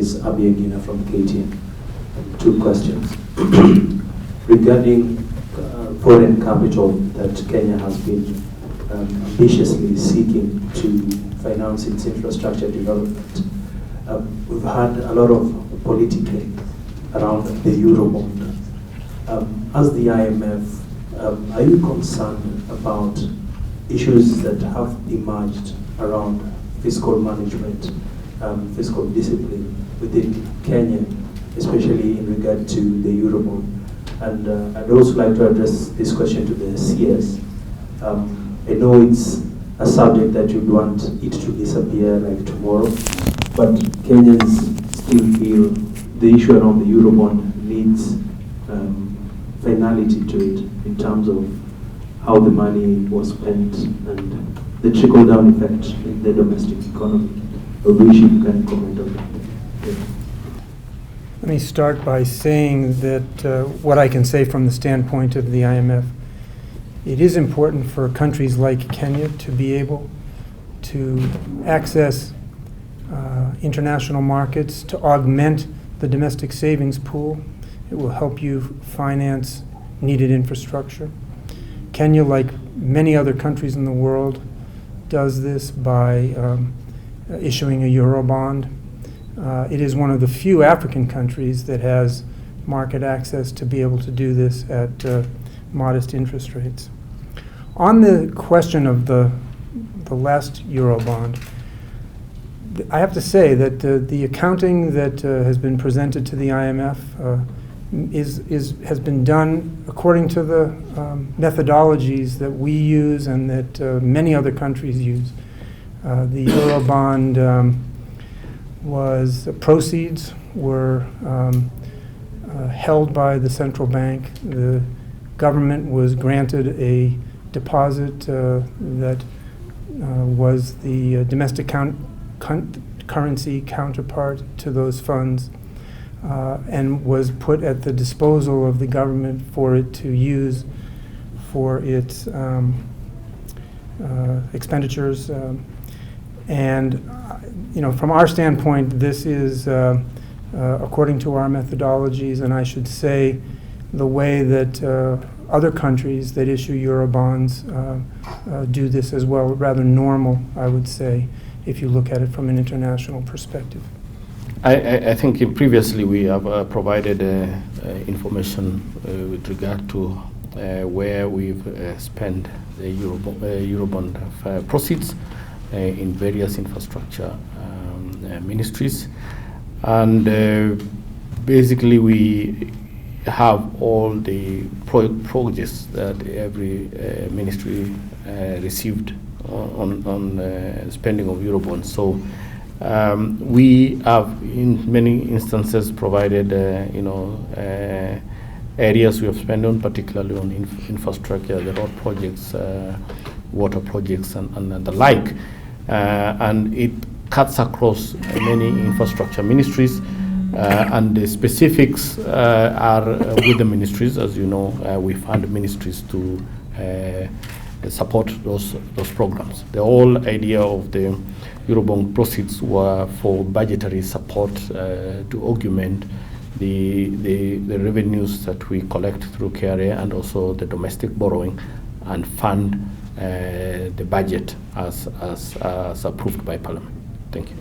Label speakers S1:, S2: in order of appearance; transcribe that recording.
S1: is Abiagina from KTN. Two questions. Regarding foreign capital that Kenya has been ambitiously seeking to finance its infrastructure development. We've had a lot of politicking around the Eurobond. As the IMF, are you concerned about issues that have emerged around fiscal management, fiscal discipline within Kenya, especially in regard to the Eurobond? And I'd also like to address this question to the CS. I know it's a subject that you'd want it to disappear like tomorrow, but Kenyans still feel the issue around the Eurobond needs finality to it in terms of how the money was spent and the trickle-down effect in the domestic economy. I wish you can comment on that. Yeah.
S2: Let me start by saying that what I can say from the standpoint of the IMF, it is important for countries like Kenya to be able to access international markets, to augment the domestic savings pool. It will help you finance needed infrastructure. Kenya, like many other countries in the world, does this by issuing a Eurobond. It is one of the few African countries that has market access to be able to do this at modest interest rates. On the question of the last Eurobond, I have to say that the accounting that has been presented to the IMF has been done according to the methodologies that we use and that many other countries use. The Eurobond proceeds were held by the central bank. The government was granted a deposit that was the domestic currency counterpart to those funds and was put at the disposal of the government for it to use for its expenditures. From our standpoint, this is according to our methodologies, and I should say the way that other countries that issue Eurobonds do this as well, rather normal, I would say, if you look at it from an international perspective.
S3: I think previously we have provided information with regard to where we've spent the Eurobond proceeds in various infrastructure ministries. And basically we have all the projects that every ministry received on spending of Eurobonds. So we have in many instances provided areas we have spent on, particularly on infrastructure, the road projects, water projects and the like. And it cuts across many infrastructure ministries, and the specifics are with the ministries. As you know, we fund ministries to support those programs. The whole idea of the Eurobond proceeds were for budgetary support to augment the revenues that we collect through KRA and also the domestic borrowing, and fund the budget as approved by Parliament. Thank you.